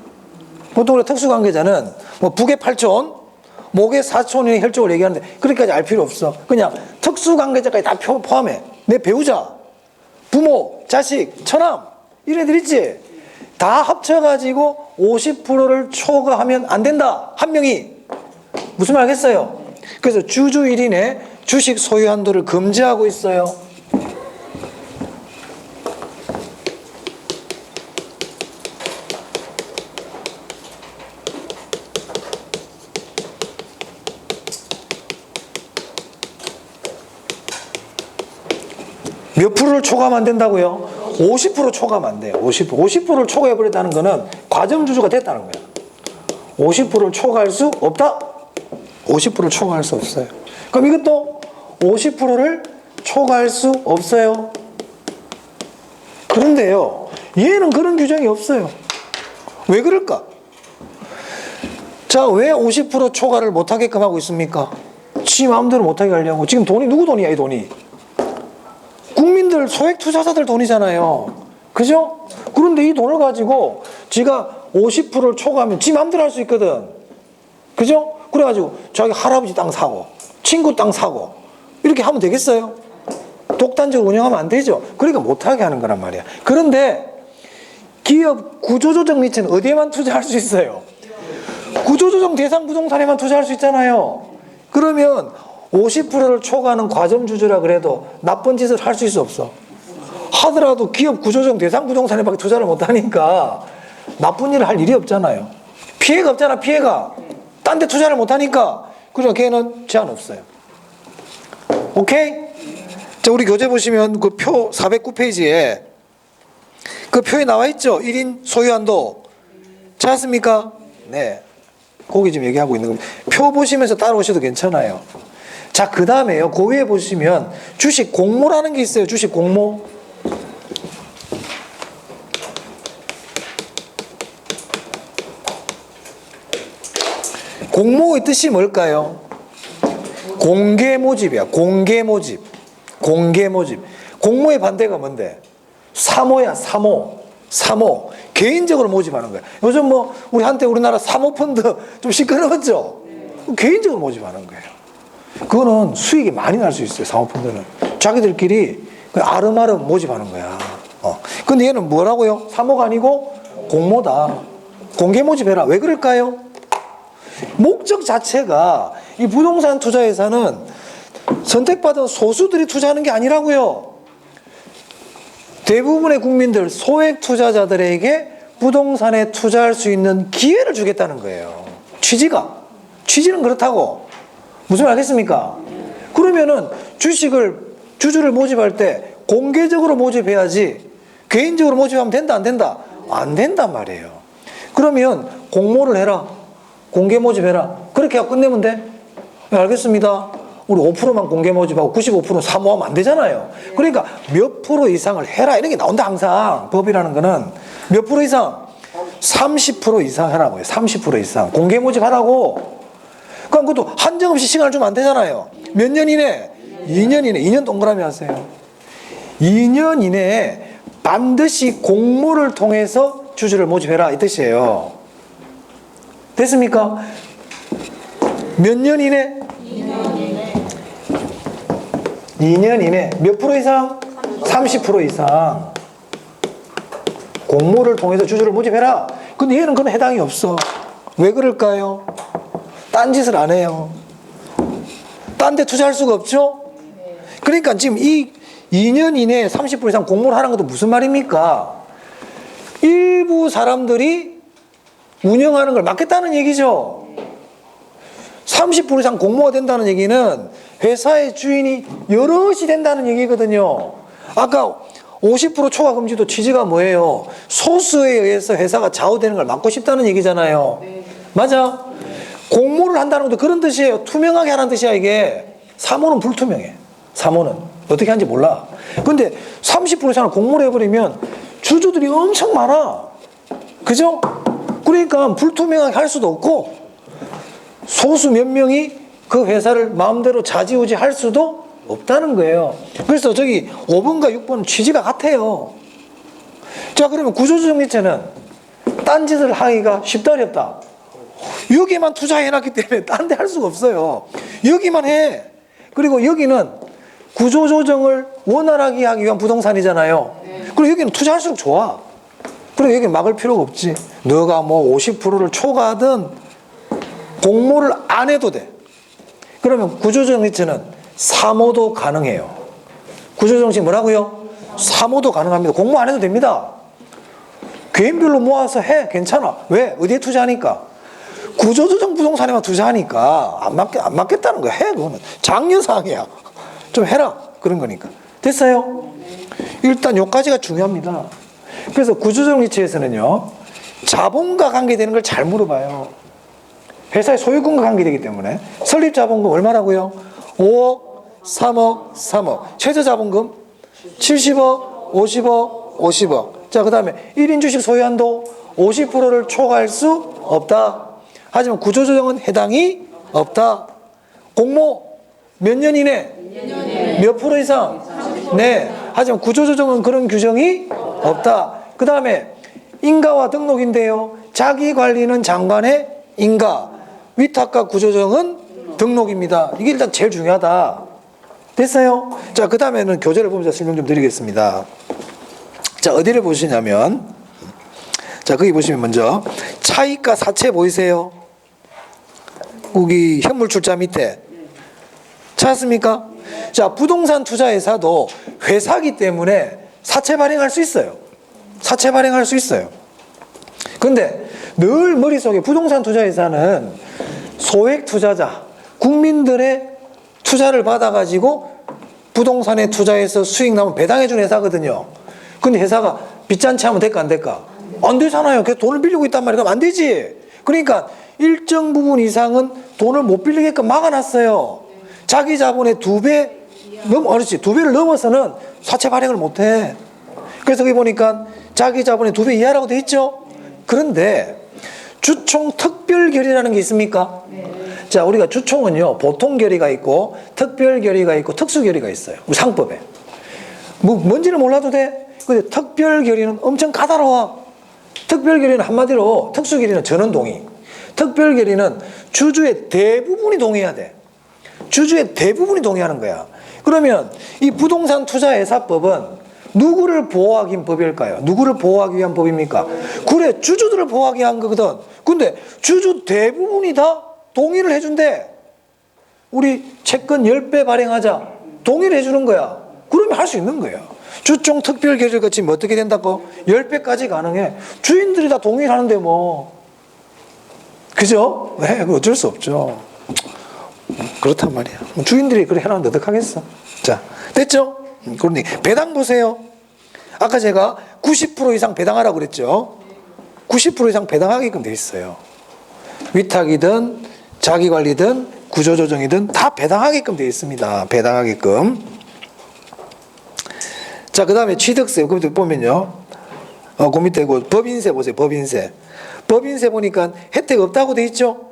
보통 우리가 특수관계자는 뭐 북의 8촌, 목의 4촌의 혈족을 얘기하는데 그렇게까지 알 필요 없어. 그냥 특수관계자까지 다 포함해. 내 배우자, 부모, 자식, 처남 이런 애들 있지? 다 합쳐가지고 50%를 초과하면 안 된다. 한 명이. 무슨 말 하겠어요? 그래서 주주 1인의 주식 소유 한도를 금지하고 있어요. 몇 프로를 초과하면 안 된다고요? 50% 초과하면 안 돼요. 50%를 초과해버렸다는 거는 과점주주가 됐다는 거야. 50%를 초과할 수 없다? 50%를 초과할 수 없어요. 그럼 이것도 50%를 초과할 수 없어요. 그런데요, 얘는 그런 규정이 없어요. 왜 그럴까? 자, 왜 50% 초과를 못하게끔 하고 있습니까? 지 마음대로 못하게 하려고. 지금 돈이 누구 돈이야, 이 돈이? 국민들, 소액 투자자들 돈이잖아요. 그죠? 그런데 이 돈을 가지고 지가 50%를 초과하면 지 마음대로 할 수 있거든. 그죠? 그래가지고 자기 할아버지 땅 사고, 친구 땅 사고, 이렇게 하면 되겠어요? 독단적으로 운영하면 안 되죠? 그러니까 못하게 하는 거란 말이야. 그런데 기업 구조조정 리츠는 어디에만 투자할 수 있어요? 구조조정 대상 부동산에만 투자할 수 있잖아요. 그러면 50%를 초과하는 과점주주라 그래도 나쁜 짓을 할 수 있어 없어? 하더라도 기업 구조조정 대상 부동산에밖에 투자를 못하니까 나쁜 일을 할 일이 없잖아요. 피해가 없잖아, 피해가. 딴 데 투자를 못하니까. 그러니까 걔는 제한 없어요. 오케이? 자, 우리 교재 보시면 그 표 409페이지에 그 표에 나와 있죠? 1인 소유한도. 찾았습니까? 네. 거기 지금 얘기하고 있는 겁니다. 표 보시면서 따라오셔도 괜찮아요. 자, 그 다음에요. 그 위에 보시면 주식 공모라는 게 있어요. 주식 공모. 공모의 뜻이 뭘까요? 공개 모집이야. 공개 모집. 공개 모집. 공모의 반대가 뭔데? 사모야, 사모. 사모. 개인적으로 모집하는 거야. 요즘 뭐 우리 한때 우리나라 사모펀드 좀 시끄러웠죠? 개인적으로 모집하는 거예요. 그거는 수익이 많이 날 수 있어요. 사모펀드는 자기들끼리 아름아름 모집하는 거야. 근데 얘는 뭐라고요? 사모가 아니고 공모다. 공개 모집해라. 왜 그럴까요? 목적 자체가 이 부동산 투자에서는 선택받은 소수들이 투자하는 게 아니라고요. 대부분의 국민들, 소액 투자자들에게 부동산에 투자할 수 있는 기회를 주겠다는 거예요. 취지는 그렇다고. 무슨 말 알겠습니까? 그러면은 주주를 모집할 때 공개적으로 모집해야지 개인적으로 모집하면 된다, 안 된다? 안 된단 말이에요. 그러면 공모를 해라. 공개 모집해라. 그렇게 하고 끝내면 돼? 네, 알겠습니다. 우리 5%만 공개 모집하고 95%는 사모하면 안 되잖아요. 그러니까 몇 프로 이상을 해라. 이런 게 나온다, 항상. 법이라는 거는. 몇 프로 이상? 30% 이상 하라고요. 30% 이상. 공개 모집하라고. 그럼 그것도 한정없이 시간을 주면 안 되잖아요. 몇 년 이내? 2년 이내. 2년 동그라미 하세요. 2년 이내에 반드시 공모를 통해서 주주를 모집해라. 이 뜻이에요. 됐습니까? 몇 년 이내? 2년 이내. 2년 이내. 몇 프로 이상? 30% 이상. 공모를 통해서 주주를 모집해라. 근데 얘는 그건 해당이 없어. 왜 그럴까요? 딴 짓을 안 해요. 딴 데 투자할 수가 없죠? 그러니까 지금 이 2년 이내에 30% 이상 공모를 하는 것도 무슨 말입니까? 일부 사람들이 운영하는 걸 막겠다는 얘기죠. 30% 이상 공모가 된다는 얘기는 회사의 주인이 여럿이 된다는 얘기거든요. 아까 50% 초과 금지도 취지가 뭐예요? 소수에 의해서 회사가 좌우되는 걸 막고 싶다는 얘기잖아요. 맞아? 공모를 한다는 것도 그런 뜻이에요. 투명하게 하라는 뜻이야, 이게. 사모는 불투명해. 사모는. 어떻게 하는지 몰라. 근데 30% 이상을 공모를 해버리면 주주들이 엄청 많아. 그죠? 그러니까 불투명하게 할 수도 없고 소수 몇 명이 그 회사를 마음대로 좌지우지 할 수도 없다는 거예요. 그래서 저기 5번과 6번은 취지가 같아요. 자, 그러면 구조조정리체는 딴짓을 하기가 쉽다 어렵다? 여기만 투자해놨기 때문에 딴 데 할 수가 없어요. 여기만 해. 그리고 여기는 구조조정을 원활하게 하기 위한 부동산이잖아요. 그리고 여기는 투자할수록 좋아. 그리고 여기 막을 필요가 없지. 너가 뭐 50%를 초과하든 공모를 안 해도 돼. 그러면 구조조정리체는 사모도 가능해요. 구조조정리체 뭐라고요? 사모도 가능합니다. 공모 안 해도 됩니다. 개인별로 모아서 해. 괜찮아. 왜? 어디에 투자하니까? 구조조정 부동산에만 투자하니까 안 맞겠다는 거야. 해. 그거는 장려사항이야. 좀 해라. 그런 거니까. 됐어요? 일단 여기까지가 중요합니다. 그래서 구조조정리체에서는요, 자본과 관계되는 걸 잘 물어봐요. 회사의 소유권과 관계되기 때문에. 설립자본금 얼마라고요? 5억, 3억, 3억. 최저자본금 70억, 50억, 50억. 자, 그 다음에 1인 주식 소유한도 50%를 초과할 수 없다. 하지만 구조조정은 해당이 없다. 공모 몇 년 이내? 몇 프로 이상? 네. 하지만 구조조정은 그런 규정이 없다. 그 다음에 인가와 등록인데요. 자기관리는 장관의 인가, 위탁과 구조조정은 등록입니다. 이게 일단 제일 중요하다. 됐어요? 자, 그 다음에는 교재를 보면서 설명 좀 드리겠습니다. 자, 어디를 보시냐면, 자, 거기 보시면 먼저 차익과 사채 보이세요? 거기 현물 출자 밑에 찾았습니까? 자, 부동산 투자회사도 회사기 때문에 사채 발행할 수 있어요. 사채 발행할 수 있어요. 근데 늘 머릿속에 부동산 투자회사는 소액 투자자, 국민들의 투자를 받아가지고 부동산에 투자해서 수익 나면 배당해주는 회사거든요. 근데 회사가 빚잔치 하면 될까 안 될까? 안 되잖아요. 그래서 돈을 빌리고 있단 말이야. 그럼 안 되지. 그러니까 일정 부분 이상은 돈을 못 빌리게끔 막아놨어요. 자기 자본의 2배, 그렇지, 2배를 넘어서는 사채 발행을 못 해. 그래서 거기 보니까 자기 자본의 2배 이하라고 돼 있죠? 그런데 주총 특별결의라는 게 있습니까? 자, 우리가 주총은요, 보통 결의가 있고 특별 결의가 있고 특수 결의가 있어요. 우리 상법에. 뭔지는 몰라도 돼. 근데 특별 결의는 엄청 까다로워. 특별 결의는 한마디로 특수 결의는 전원 동의. 특별 결의는 주주의 대부분이 동의해야 돼. 주주의 대부분이 동의하는 거야. 그러면 이 부동산 투자회사법은 누구를 보호하기 위한 법일까요? 누구를 보호하기 위한 법입니까? 그래, 주주들을 보호하기 위한 거거든. 근데 주주 대부분이 다 동의를 해준대. 우리 채권 10배 발행하자. 동의를 해주는 거야. 그러면 할 수 있는 거예요. 주총 특별 결의를 거치면 어떻게 된다고? 10배까지 가능해. 주인들이 다 동의를 하는데 뭐. 그죠? 네, 어쩔 수 없죠. 그렇단 말이야. 주인들이 그래 해놨는데 어떡하겠어? 자, 됐죠? 그러니 배당 보세요. 아까 제가 90% 이상 배당하라고 그랬죠? 90% 이상 배당하게끔 돼 있어요. 위탁이든 자기관리든 구조조정이든 다 배당하게끔 돼 있습니다. 배당하게끔. 자, 그 다음에 취득세. 그 밑에 보면요. 그 밑에 법인세 보세요. 법인세. 법인세 보니까 혜택 없다고 돼 있죠?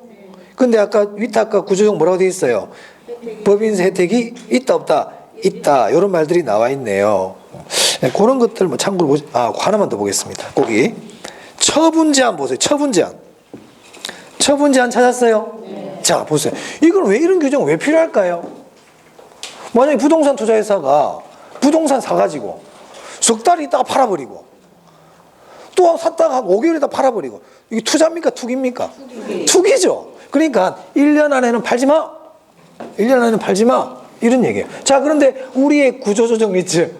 근데 아까 위탁과 구조조정 뭐라고 돼 있어요? 법인세 혜택이 있다 없다? 있다. 이런 말들이 나와 있네요. 그런 것들 뭐 참고로 보시, 하나만 더 보겠습니다. 거기 처분 제한 보세요. 처분 제한. 처분 제한 찾았어요? 네. 자, 보세요. 이건 왜 이런 규정은 왜 필요할까요? 만약에 부동산 투자회사가 부동산 사가지고 석 달 있다가 팔아버리고 또 샀다가 5개월 있다가 팔아버리고 이게 투자입니까? 투기입니까? 투기죠. 그러니까 1년 안에는 팔지 마. 1년 안에는 팔지 마. 이런 얘기예요. 자, 그런데 우리의 구조조정 리츠,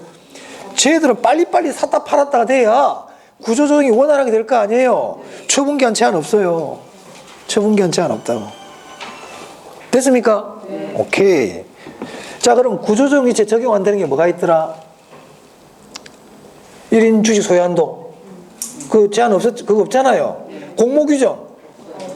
쟤들은 빨리빨리 샀다 팔았다가 돼야 구조조정이 원활하게 될 거 아니에요. 처분기한 제한 없어요. 처분기한 제한 없다고. 됐습니까? 네. 오케이. 자, 그럼 구조조정 리츠에 적용 안 되는 게 뭐가 있더라? 1인 주식 소유한도. 그 제한 그거 없잖아요. 공모 규정.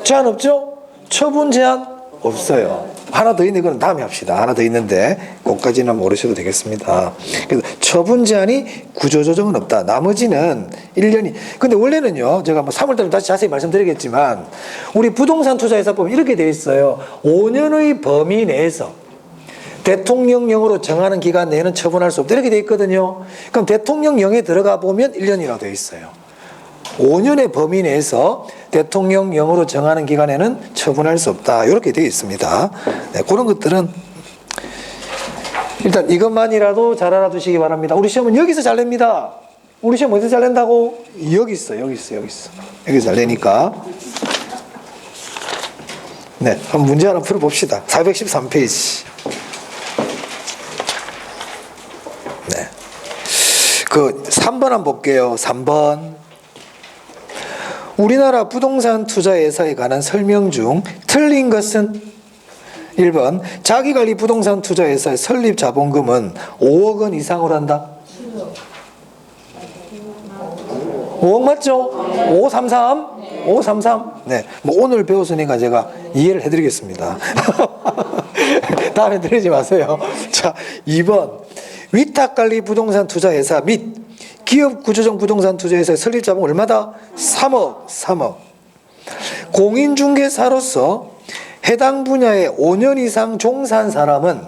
제한 없죠? 처분 제한 없어요. 하나 더 있는데 그건 다음에 합시다. 하나 더 있는데 그것까지는 모르셔도 되겠습니다. 그래서 처분 제한이 구조조정은 없다. 나머지는 1년이. 근데 원래는요, 제가 뭐 3월달에 다시 자세히 말씀드리겠지만 우리 부동산 투자회사법은 이렇게 돼 있어요. 5년의 범위 내에서 대통령령으로 정하는 기간 내에는 처분할 수 없다. 이렇게 돼 있거든요. 그럼 대통령령에 들어가 보면 1년이라고 돼 있어요. 5년의 범위 내에서 대통령령으로 정하는 기간에는 처분할 수 없다. 이렇게 되어 있습니다. 네, 그런 것들은 일단 이것만이라도 잘 알아두시기 바랍니다. 우리 시험은 여기서 잘 냅니다. 우리 시험 어디서 잘 낸다고? 여기 있어. 여기서 잘 내니까. 네, 한번 문제 하나 풀어봅시다. 413페이지. 네. 그 3번 한번 볼게요. 3번. 우리나라 부동산 투자회사에 관한 설명 중 틀린 것은 1번 자기관리 부동산 투자회사의 설립 자본금은 5억 원 이상으로 한다. 5억 맞죠? 533? 533? 네. 뭐 오늘 배웠으니까 제가 이해를 해드리겠습니다. 다음에 들으지 마세요. 자, 2번 위탁관리 부동산 투자회사 및 기업 구조정 부동산 투자회사의 설립 자본 얼마다? 3억. 공인중개사로서 해당 분야에 5년 이상 종사한 사람은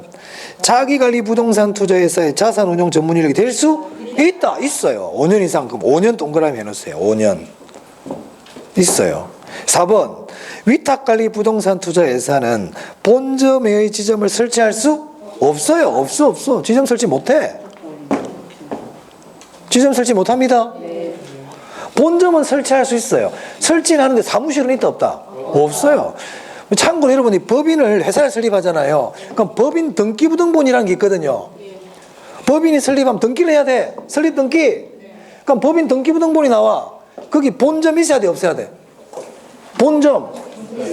자기관리 부동산 투자회사의 자산 운용 전문 인력이 될 수 있다. 있어요. 5년 이상. 그럼 5년 동그라미 해놓으세요. 5년. 있어요. 4번 위탁관리 부동산 투자회사는 본점의 지점을 설치할 수 없어요. 없어. 지점 설치 못해. 지점 설치 못합니다. 본점은 설치할 수 있어요. 설치는 하는데 사무실은 있다 없다? 없어요. 참고로 여러분이 법인을 회사에 설립하잖아요. 그럼 법인 등기부등본이라는 게 있거든요. 법인이 설립하면 등기를 해야 돼. 설립 등기. 그럼 법인 등기부등본이 나와. 거기 본점 있어야 돼 없어야 돼? 본점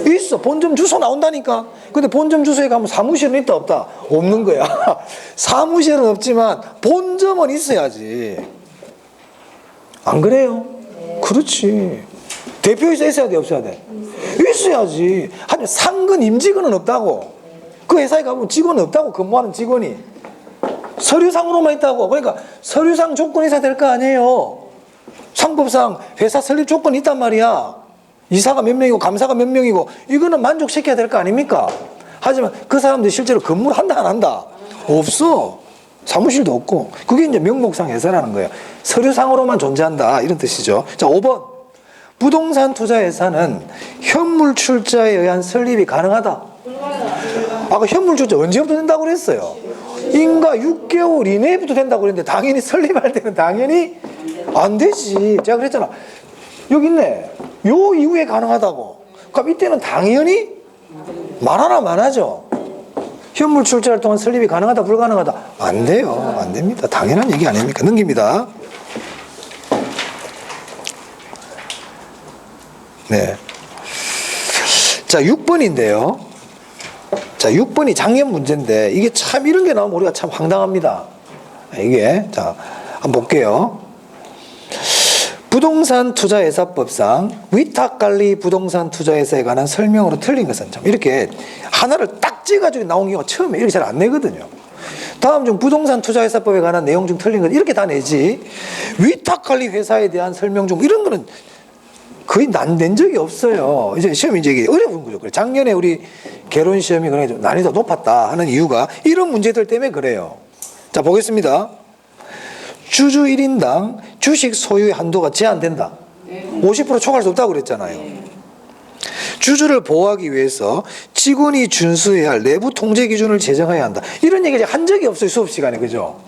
있어. 본점 주소 나온다니까. 근데 본점 주소에 가면 사무실은 있다 없다? 없는 거야. 사무실은 없지만 본점은 있어야지. 안 그래요? 그렇지. 대표이사 있어야 돼 없어야 돼? 있어야지. 하지만 상근 임직원은 없다고. 그 회사에 가면 직원은 없다고. 근무하는 직원이 서류상으로만 있다고. 그러니까 서류상 조건이 있어야 될 거 아니에요. 상법상 회사 설립 조건이 있단 말이야. 이사가 몇 명이고 감사가 몇 명이고 이거는 만족시켜야 될 거 아닙니까? 하지만 그 사람들이 실제로 근무를 한다 안 한다? 없어. 사무실도 없고. 그게 이제 명목상 회사라는 거예요. 서류상으로만 존재한다 이런 뜻이죠. 자, 5번 부동산 투자회사는 현물 출자에 의한 설립이 가능하다. 아까 현물 출자 언제부터 된다고 그랬어요? 인가 6개월 이내부터 된다고 그랬는데 당연히 설립할 때는 당연히 안 되지. 제가 그랬잖아. 여기 있네. 요 이후에 가능하다고. 그럼 이때는 당연히 말하나 마나죠. 현물 출자할 동안 설립이 가능하다 불가능하다? 안 돼요. 안 됩니다. 당연한 얘기 아닙니까? 넘깁니다. 네. 자, 6번인데요. 자, 6번이 작년 문제인데 이게 참 이런 게 나오면 우리가 참 황당합니다. 이게 자, 한번 볼게요. 부동산 투자회사법상 위탁관리 부동산 투자회사에 관한 설명으로 틀린 것은 참 이렇게 하나를 딱 찍어가지고 나온 경우가 처음에 이렇게 잘 안 내거든요. 다음 중 부동산 투자회사법에 관한 내용 중 틀린 건 이렇게 다 내지. 위탁관리 회사에 대한 설명 중 이런 거는 거의 낸 적이 없어요. 이제 시험이 이제 어려운 거죠. 그래. 작년에 우리 개론 시험이 그래 좀 난이도가 높았다 하는 이유가 이런 문제들 때문에 그래요. 자, 보겠습니다. 주주 1인당 주식 소유의 한도가 제한된다. 50% 초과할 수 없다고 그랬잖아요. 주주를 보호하기 위해서 직원이 준수해야 할 내부 통제 기준을 제정해야 한다. 이런 얘기를 한 적이 없어요. 수업 시간에. 그죠?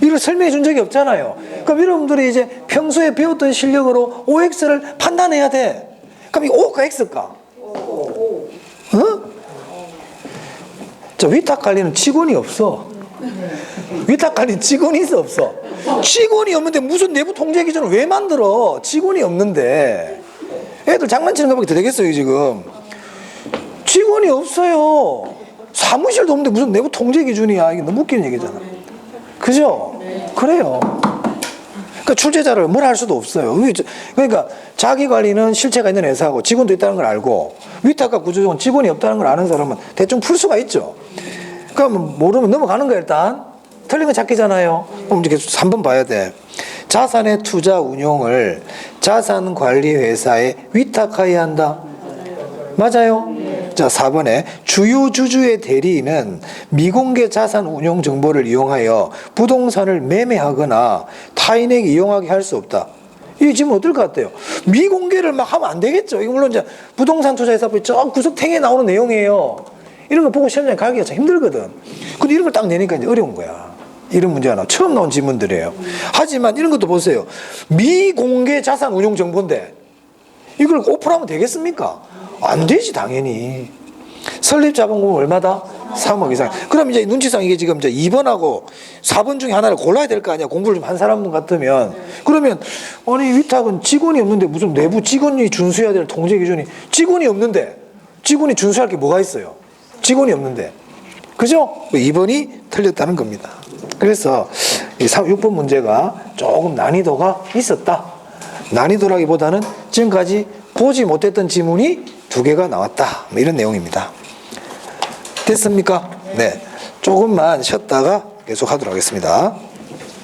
이걸 설명해 준 적이 없잖아요. 그럼 여러분들이 이제 평소에 배웠던 실력으로 OX를 판단해야 돼. 그럼 이 O가 X일까? 어? 자, 위탁관리는 직원이 없어. 위탁관리 직원이 있어 없어? 직원이 없는데 무슨 내부 통제 기준을 왜 만들어? 직원이 없는데. 애들 장난치는 것밖에 더 되겠어요 지금. 직원이 없어요. 사무실도 없는데 무슨 내부 통제 기준이야. 이게 너무 웃기는 얘기잖아. 그죠? 그래요. 그러니까 출제자를 뭐라 할 수도 없어요. 그러니까 자기 관리는 실체가 있는 회사고 직원도 있다는 걸 알고 위탁과 구조조건 직원이 없다는 걸 아는 사람은 대충 풀 수가 있죠. 그럼 모르면 넘어가는 거야 일단. 틀린 건 찾기잖아요. 그럼 이렇게 3번 봐야 돼. 자산의 투자 운용을 자산관리회사에 위탁하여야 한다. 맞아요. 자, 4번에 주요 주주의 대리인은 미공개 자산 운용 정보를 이용하여 부동산을 매매하거나 타인에게 이용하게 할 수 없다. 이게 지금 어떨 것 같아요? 미공개를 막 하면 안 되겠죠. 이거 물론 이제 부동산 투자회사법이 저 구석탱이에 나오는 내용이에요. 이런 거 보고 시험장에 가기가 참 힘들거든. 근데 이런 걸 딱 내니까 이제 어려운 거야. 이런 문제가 처음 나온 질문들이에요. 하지만 이런 것도 보세요. 미공개 자산 운용 정보인데 이걸 오픈하면 되겠습니까? 안 되지 당연히. 설립 자본금은 얼마다? 3억 이상. 그럼 이제 눈치상 이게 지금 이제 2번하고 4번 중에 하나를 골라야 될 거 아니야. 공부를 좀 한 사람 같으면. 그러면 아니 위탁은 직원이 없는데 무슨 내부 직원이 준수해야 될 통제 기준이 직원이 없는데 직원이 준수할 게 뭐가 있어요? 직원이 없는데. 그죠? 2번이 틀렸다는 겁니다. 그래서 이 6번 문제가 조금 난이도가 있었다. 난이도라기보다는 지금까지 보지 못했던 지문이 2개가 나왔다. 뭐 이런 내용입니다. 됐습니까? 네. 조금만 쉬었다가 계속 하도록 하겠습니다.